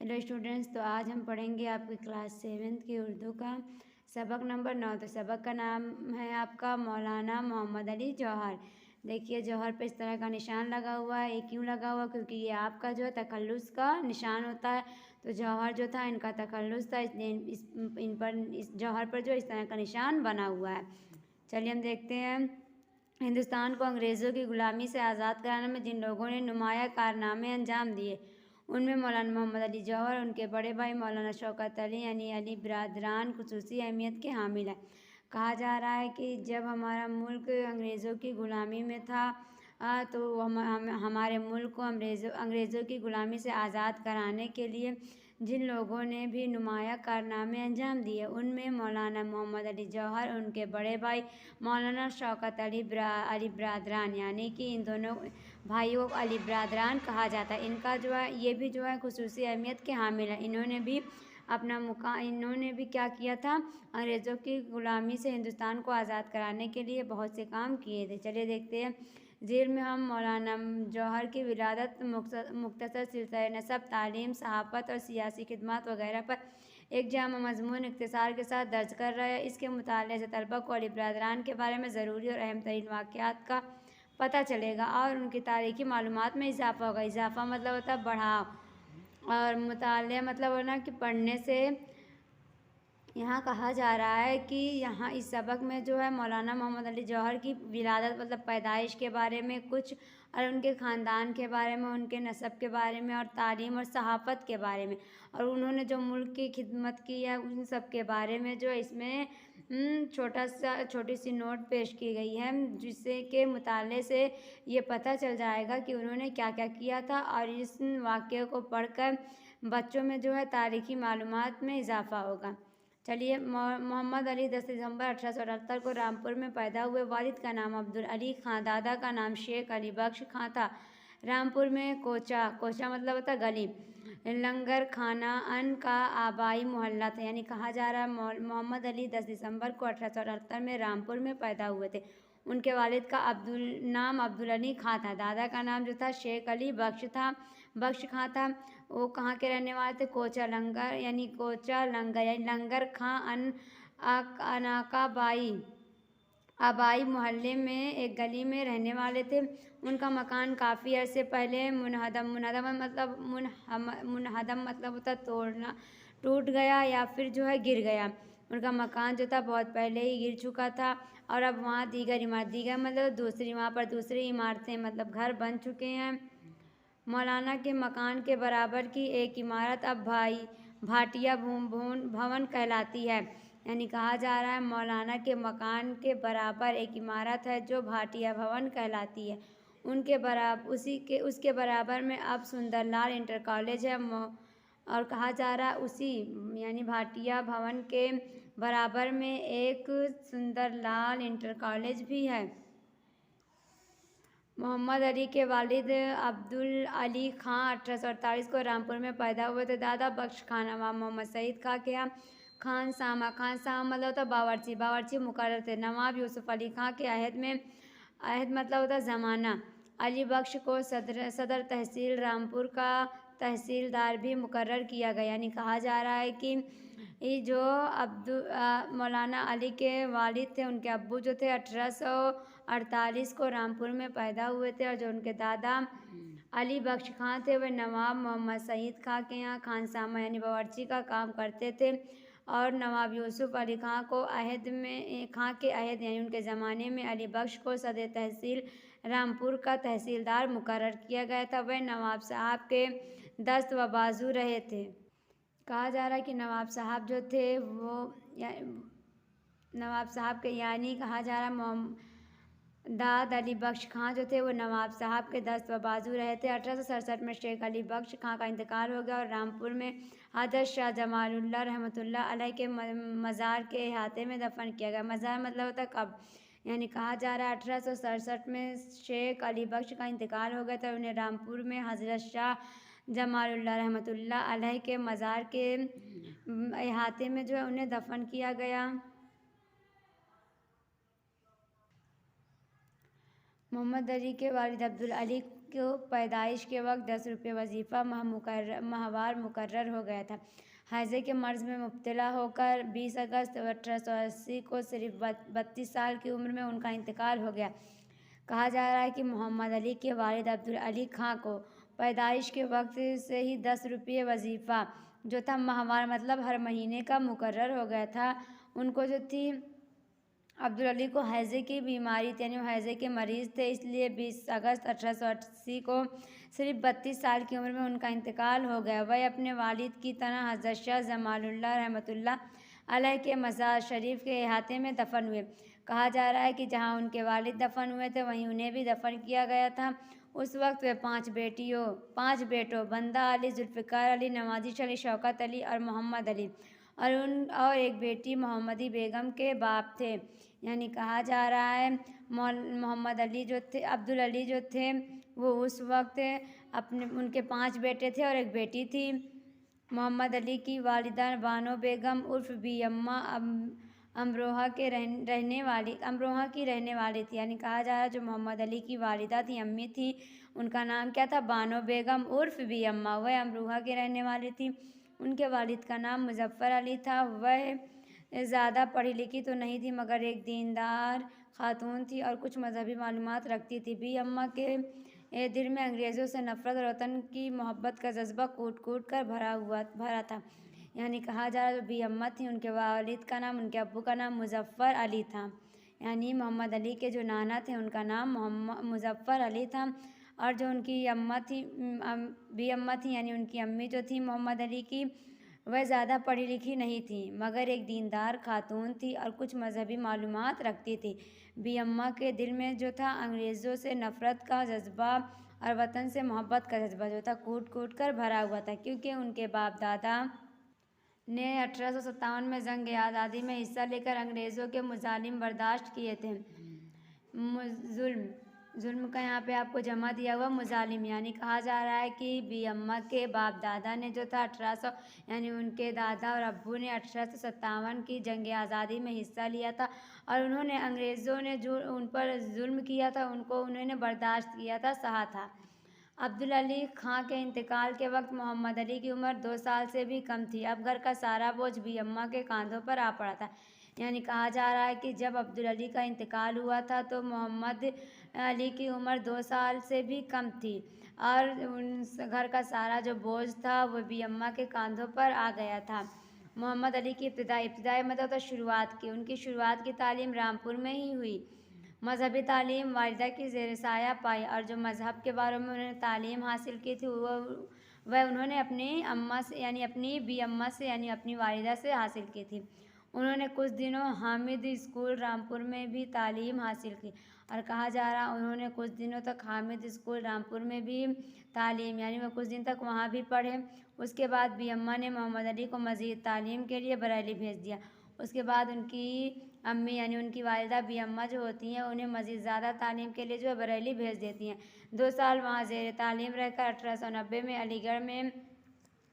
Hello students, तो आज हम पढ़ेंगे आपकी क्लास 7th की उर्दू का सबक नंबर 9। तो सबक का नाम है आपका मौलाना मोहम्मद अली जौहर। देखिए जौहर पे इस तरह का निशान लगा हुआ है। ये क्यों लगा हुआ? क्योंकि ये आपका जो है तखल्लुस का निशान होता है। तो जौहर जो था इनका तखल्लुस था, इसलिए इस जौहर पर जो इस तरह का निशान बना हुआ है। चलिए हम देखते हैं। हिंदुस्तान को अंग्रेज़ों की गुलामी से आज़ाद कराने में जिन लोगों ने नुमाया कारनामे अंजाम दिए, उनमें मौलाना मोहम्मद अली जौहर, उनके बड़े भाई मौलाना शौकत अली यानी अली बिरादरान खुसूसी अहमियत के हामिल हैं। कहा जा रहा है कि जब हमारा मुल्क अंग्रेज़ों की ग़ुलामी में था तो हमारे मुल्क को अंग्रेज़ों की ग़ुलामी से आज़ाद कराने के लिए जिन लोगों ने भी नुमाया कारनामे अंजाम दिए, उनमें मौलाना मोहम्मद अली जौहर, उनके बड़े भाई मौलाना शौकत अली बिरादरान यानी कि इन दोनों भाइयों को अली बिरादरान कहा जाता है। इनका जो है ये भी जो है खुसूसी अहमियत के हामिल है। इन्होंने भी क्या किया था? अंग्रेज़ों की ग़ुलामी से हिंदुस्तान को आज़ाद कराने के लिए बहुत से काम किए थे। चलिए देखते हैं। जेल में हम मौलाना जौहर की विलादत, मुख्तसर सिलसिला नसब, तालीम, सहाफ़त और सियासी खिदमत वगैरह पर एक जामा मज़मून इख्तिसार के साथ दर्ज कर रहा है। इसके मुताले से तलबा को अली बिरादरान के बारे में ज़रूरी और अहम तरीन वाक़यात का पता चलेगा और उनकी तारीख़ी मालूमात में इजाफ़ा होगा। इजाफ़ा मतलब होता है बढ़ाव, और मुताले मतलब होना कि पढ़ने से। यहाँ कहा जा रहा है कि यहाँ इस सबक में जो है मौलाना मोहम्मद अली जौहर की विलादत मतलब पैदाइश के बारे में कुछ, और उनके ख़ानदान के बारे में, उनके नसब के बारे में, और तालीम और सहाफ़त के बारे में, और उन्होंने जो मुल्क की खिदमत की है उन सब के बारे में जो इसमें छोटी सी नोट पेश की गई है, जिससे के मुताले से ये पता चल जाएगा कि उन्होंने क्या क्या किया था। और इस वाक़े को पढ़कर बच्चों में जो है तारीख़ी मालूमात में इजाफ़ा होगा। चलिए, मोहम्मद अली 10 दिसंबर 1878 को रामपुर में पैदा हुए। वालिद का नाम अब्दुल अली खां, दादा का नाम शेख अली बख्श खां था। रामपुर में कोचा मतलब होता गली, लंगर खाना अन का आबाई मोहल्ला था। यानी कहा जा रहा है मोहम्मद अली 10 दिसंबर को 1878 में रामपुर में पैदा हुए थे। उनके वालिद का नाम अब्दुल अली खां था। दादा का नाम जो था शेख अली बख्श खां था। वो कहाँ के रहने वाले थे? कोचा लंगर यानी लंगर खां अनाका आबाई मोहल्ले में एक गली में रहने वाले थे। उनका मकान काफ़ी अरसे पहले मुनहदम मतलब होता तोड़ना, टूट गया या फिर जो है गिर गया। उनका मकान जो था बहुत पहले ही गिर चुका था, और अब वहाँ दीगर मतलब वहाँ पर दूसरी इमारतें मतलब घर बन चुके हैं। मौलाना के मकान के बराबर की एक इमारत अब भाटिया भवन कहलाती है। यानी कहा जा रहा है मौलाना के मकान के बराबर एक इमारत है जो भाटिया भवन कहलाती है। उसके बराबर में अब सुंदरलाल इंटर कॉलेज है। और कहा जा रहा है उसी यानी भाटिया भवन के बराबर में एक सुंदरलाल इंटर कॉलेज भी है। मोहम्मद अली के वालिद अब्दुल अली खां 1848 को रामपुर में पैदा हुए थे। दादा बख्श खां नवाब मोहम्मद सईद खां के यहाँ खान सामा मतलब होता बावर्ची मुकर्रर थे। नवाब यूसुफ अली खां के अहद मतलब होता ज़माना। अली बख्श को सदर तहसील रामपुर का तहसीलदार भी मुकर्रर किया गया। यानी कहा जा रहा है कि जो मौलाना अली के वालिद थे, उनके अब्बू जो थे 1848 को रामपुर में पैदा हुए थे, और जो उनके दादा अली बख्श खां थे वह नवाब मोहम्मद सईद खां के यहाँ खानसामा यानी बावर्ची का काम करते थे। और नवाब यूसुफ अली खां के अहद यानी उनके ज़माने में अली बख्श को सदर तहसील रामपुर का तहसीलदार मुकर्रर किया गया था। वह नवाब साहब के दस्त व बाजू रहे थे। कहा जा रहा है कि नवाब साहब जो थे वो नवाब साहब के यानी कहा जा रहा है दाद अली बख्श खां जो थे वो नवाब साहब के दस्त व बाजू रहे थे। 1867 में शेख अली बख्श खां का इंतकाल हो गया और रामपुर में हज़रत शाह जमालुल्लाह रहमतुल्लाह अलैह के मज़ार के अहाते में दफन किया गया। मज़ार मतलब होता कब, यानी कहा जा रहा है 1867 में शेख अली बख्श का इंतकाल हो गया था। उन्हें रामपुर में हज़रत शाह जमालुल्लाह रहमतुल्लाह अलैह के मज़ार के अहाते में जो है उन्हें दफन किया गया। मोहम्मद अली के वालिद अब्दुल अली को पैदाइश के वक्त 10 रुपये वजीफ़ा माहवार मुकर्रर हो गया था। हैज़े के मर्ज़ में मुब्तला होकर 20 अगस्त 1880 को सिर्फ 32 साल की उम्र में उनका इंतकाल हो गया। कहा जा रहा है कि मोहम्मद अली के वालिद अब्दुल अली खां को पैदाइश के वक्त से ही 10 रुपये वजीफ़ा जो था माहवार मतलब हर महीने का मुकर्रर हो गया था। उनको जो थी अब्दुल अली को हैज़े की बीमारी थी, यानी वो हैज़े के मरीज़ थे, इसलिए 20 अगस्त 1880 को सिर्फ 32 साल की उम्र में उनका इंतकाल हो गया। वह अपने वालिद की तरह हज़रत शाह जमालुल्लाह रहमतुल्लाह अलैह के मज़ार शरीफ के अहाते में दफन हुए। कहा जा रहा है कि जहाँ उनके वालिद दफन हुए थे वहीं उन्हें भी दफन किया गया था। उस वक्त वे 5 बेटों बंदा अली, जुल्फ़िकार अली, नवाज़िश अली, शौकत अली और मोहम्मद अली और एक बेटी मोहम्मदी बेगम के बाप थे। यानी कहा जा रहा है मोहम्मद अली जो थे, अब्दुल अली जो थे वो उस वक्त उनके 5 बेटे थे और एक बेटी थी। मोहम्मद अली की वालिदा बानो बेगम उर्फ बी अम्मा अमरोहा की रहने वाली थी। यानी कहा जा रहा है जो मोहम्मद अली की वालिदा थी, अम्मी थी, उनका नाम क्या था? बानो बेगम उर्फ बी अम्मा। वह अमरोहा की रहने वाली थी। उनके वालिद का नाम मुजफ्फ़र अली था। वह ज़्यादा पढ़ी लिखी तो नहीं थी मगर एक दीनदार खातून थी और कुछ मजहबी मालूमात रखती थी। बी अम्मा के दिल में अंग्रेज़ों से नफ़रत और वतन की मोहब्बत का जज्बा कूट कूट कर भरा था। यानी कहा जा रहा है जो बी अम्मा थी उनके वालिद का नाम, उनके अब्बू का नाम मुजफ्फ़र अली था। यानी मोहम्मद अली के जो नाना थे उनका नाम मुजफ्फ़र अली था। और जो उनकी अम्मा थी बी अम्मा थी यानी उनकी अम्मी जो थी मोहम्मद अली की, वह ज़्यादा पढ़ी लिखी नहीं थी मगर एक दीनदार खातून थी और कुछ मजहबी मालूमात रखती थी। बी अम्मा के दिल में जो था अंग्रेज़ों से नफ़रत का जज्बा और वतन से मोहब्बत का जज्बा जो था कूट कूट कर भरा हुआ था, क्योंकि उनके बाप दादा ने 1857 में जंग आज़ादी में हिस्सा लेकर अंग्रेज़ों के मुजालिम बर्दाश्त किए थे। जुल्म का यहाँ पे आपको जमा दिया हुआ मुजालिम। यानी कहा जा रहा है कि बी अम्मा के बाप दादा ने जो था 1800 यानी उनके दादा और अब्बू ने 1857 की जंग आज़ादी में हिस्सा लिया था और उन्होंने अंग्रेज़ों ने जो उन पर जुल्म किया था उनको उन्होंने बर्दाश्त किया था, सहा था। अब्दुल अली खां के इंतकाल के वक्त मोहम्मद अली की उम्र 2 साल से भी कम थी। अब घर का सारा बोझ बी अम्मा के कांधों पर आ पड़ा था। यानी कहा जा रहा है कि जब अब्दुल अली का इंतकाल हुआ था तो मोहम्मद अली की उम्र 2 साल से भी कम थी और उन घर का सारा जो बोझ था वो बी अम्मा के कांधों पर आ गया था। मोहम्मद अली की इब्तिदाई मतलब तो उनकी शुरुआत की तालीम रामपुर में ही हुई। मजहबी तालीम वालिदा की ज़ेर साया पाई और जो मज़हब के बारे में उन्होंने तालीम हासिल की थी वह उन्होंने अपनी अम्मा से यानी अपनी बी अम्मा से यानी अपनी वालिदा से हासिल की थी। उन्होंने कुछ दिनों हामिद स्कूल रामपुर में भी तालीम हासिल की और कहा जा रहा उन्होंने कुछ दिनों तक हामिद स्कूल रामपुर में भी तालीम यानी वह कुछ दिन तक वहाँ भी पढ़े। उसके बाद बी अम्मा ने मोहम्मद अली को मज़ीद तालीम के लिए बरेली भेज दिया। उसके बाद उनकी अम्मी यानी उनकी वालिदा बी अम्मा जो होती हैं उन्हें मज़ीद ज़्यादा तालीम के लिए जो है बरेली भेज देती हैं। 2 साल वहाँ ज़ेर तालीम रहकर 1890 में अलीगढ़ में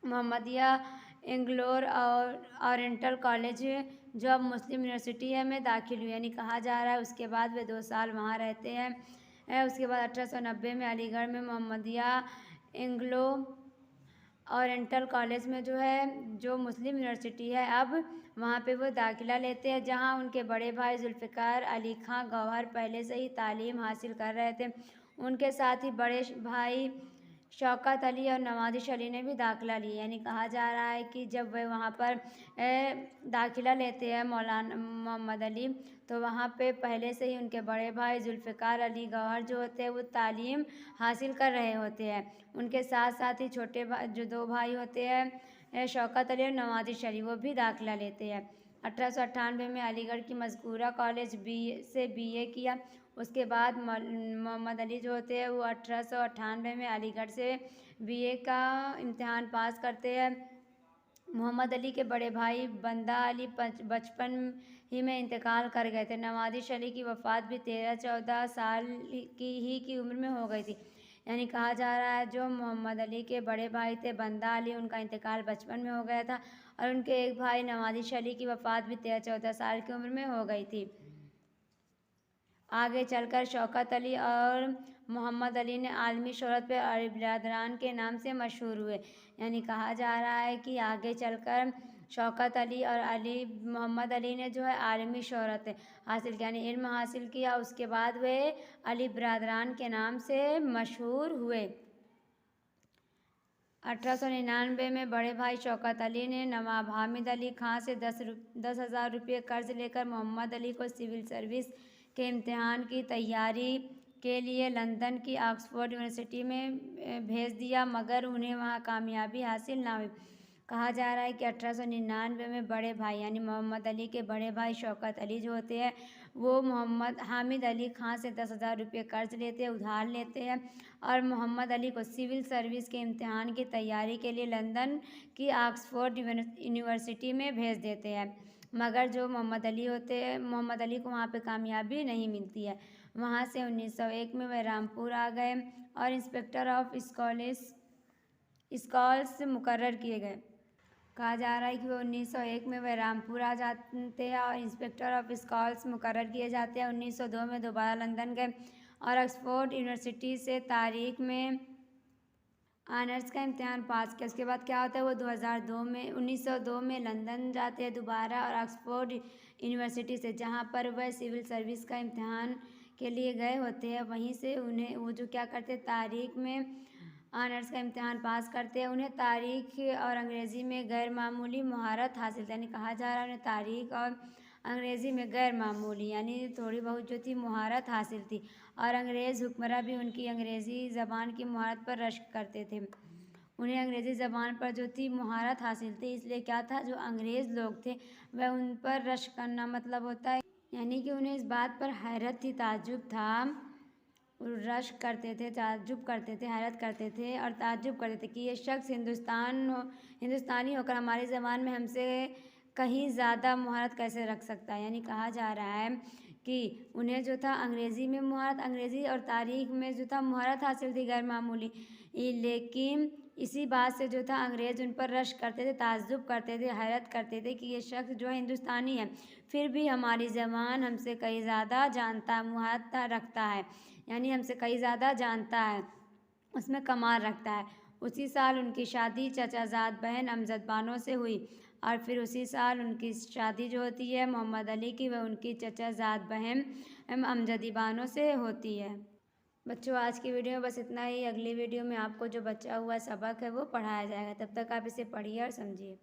मोहम्मदिया इंग्लोर और ओरिएंटल कॉलेज जो अब मुस्लिम यूनिवर्सिटी है में दाखिल हुई। यानी कहा जा रहा है उसके बाद वे 2 साल वहाँ रहते हैं। उसके बाद 1890 में अलीगढ़ में मोहम्मदिया इंग्लो ओरिएंटल कॉलेज में जो है जो मुस्लिम यूनिवर्सिटी है अब वहाँ पे वो दाखिला लेते हैं, जहाँ उनके बड़े भाई जुल्फ़िकार अली खां गौहर पहले से ही तालीम हासिल कर रहे थे। उनके साथ ही बड़े भाई शौकत अली और नवाज़िश अली ने भी दाखिला लिया। यानी कहा जा रहा है कि जब वे वहाँ पर दाखिला लेते हैं मौलाना मोहम्मद अली, तो वहाँ पे पहले से ही उनके बड़े भाई जुल्फ़िकार अली गौहर जो होते हैं वो तालीम हासिल कर रहे होते हैं। उनके साथ साथ ही छोटे जो 2 भाई होते हैं शौकत अली और नवाज़िश अली, वो भी दाखिला लेते हैं। 1898 में अलीगढ़ की मज़कूरा कॉलेज से BA किया। उसके बाद मोहम्मद अली जो होते हैं वो 1898 में अलीगढ़ से BA का इम्तिहान पास करते हैं। मोहम्मद अली के बड़े भाई बंदा अली बचपन ही में इंतकाल कर गए थे। नवाज़िश अली की वफ़ात भी 13-14 साल की उम्र में हो गई थी। यानी कहा जा रहा है जो मोहम्मद अली के बड़े भाई थे बंदा अली, उनका इंतकाल बचपन में हो गया था और उनके एक भाई नवाज़िश अली की वफ़ात भी 13-14 साल की उम्र में हो गई थी। आगे चलकर शौकत अली और मोहम्मद अली ने आलमी शोहरत पे अली बिरादरान के नाम से मशहूर हुए। यानी कहा जा रहा है कि आगे चलकर शौकत अली और मोहम्मद अली ने जो है आलमी शोहरत हासिल किया, यानी इल्म हासिल किया। उसके बाद वे अली बिरादरान के नाम से मशहूर हुए। 1899 में बड़े भाई शौकत अली ने नवाब हामिद अली खां से 10,000 रुपये कर्ज लेकर मोहम्मद अली को सिविल सर्विस के इम्तिहान की तैयारी के लिए लंदन की ऑक्सफोर्ड यूनिवर्सिटी में भेज दिया, मगर उन्हें वहां कामयाबी हासिल ना हुई। कहा जा रहा है कि 1899 में बड़े भाई यानी मोहम्मद अली के बड़े भाई शौकत अली जो होते हैं वो मोहम्मद हामिद अली खां से 10,000 रुपये कर्ज लेते हैं, उधार लेते हैं, और मोहम्मद अली को सिविल सर्विस के इम्तिहान की तैयारी के लिए लंदन की ऑक्सफोर्ड यूनिवर्सिटी में भेज देते हैं। मगर जो मोहम्मद अली होते हैं, मोहम्मद अली को वहाँ पे कामयाबी नहीं मिलती है। वहाँ से 1901 में वह रामपुर आ गए और इंस्पेक्टर ऑफ स्कॉल्स मुकर्रर किए गए। कहा जा रहा है कि वो 1901 में वह रामपुर आ जाते हैं और इंस्पेक्टर ऑफ स्कॉल्स मुकर्रर किए जाते हैं। 1902 में दोबारा लंदन गए और ऑक्सफोर्ड यूनिवर्सिटी से तारीख में ऑनर्स का इम्तिहान पास किया। उसके बाद क्या होता है, वो 1902 में लंदन जाते हैं दोबारा और ऑक्सफोर्ड यूनिवर्सिटी से, जहाँ पर वह सिविल सर्विस का इम्तिहान के लिए गए होते हैं, वहीं से उन्हें वो जो क्या करते हैं तारीख में ऑनर्स का इम्तिहान पास करते हैं। उन्हें तारीख और अंग्रेज़ी में गैर मामूली महारत हासिल, यानी कहा जा रहा है उन्हें तारीख और अंग्रेज़ी में गैर मामूली यानी थोड़ी बहुत जो थी महारत हासिल थी, और अंग्रेज़ हुक्मरान भी उनकी अंग्रेज़ी ज़बान की महारत पर रश्क करते थे। उन्हें अंग्रेज़ी ज़बान पर जो थी महारत हासिल थी, इसलिए क्या था जो अंग्रेज़ लोग थे वह उन पर रश्क करना मतलब होता है यानी कि उन्हें इस बात पर हैरत थी, ताज्जुब था, रश्क करते थे, ताज्जुब करते थे, हैरत करते थे और ताज्जुब करते थे कि ये शख्स हिंदुस्तानी होकर हमारी ज़बान में हमसे कहीं ज़्यादा महारत कैसे रख सकता है। यानी कहा जा रहा है कि उन्हें जो था अंग्रेज़ी में महारत, अंग्रेज़ी और तारीख में जो था महारत हासिल थी गैर मामूली, लेकिन इसी बात से जो था अंग्रेज़ उन पर रश्क करते थे, ताज्जुब करते थे, हैरत करते थे कि ये शख्स जो है हिंदुस्तानी है, फिर भी हमारी ज़बान हमसे कहीं ज़्यादा जानता महारत रखता है, यानी हमसे कहीं ज़्यादा जानता है, उसमें कमाल रखता है। उसी साल उनकी शादी चचाजाद बहन अमजद बानो से हुई और फिर उसी साल उनकी शादी जो होती है मोहम्मद अली की वह उनकी चचाजाद बहन अमजदी बानो से होती है। बच्चों आज की वीडियो में बस इतना ही। अगली वीडियो में आपको जो बचा हुआ सबक है वो पढ़ाया जाएगा। तब तक आप इसे पढ़िए और समझिए।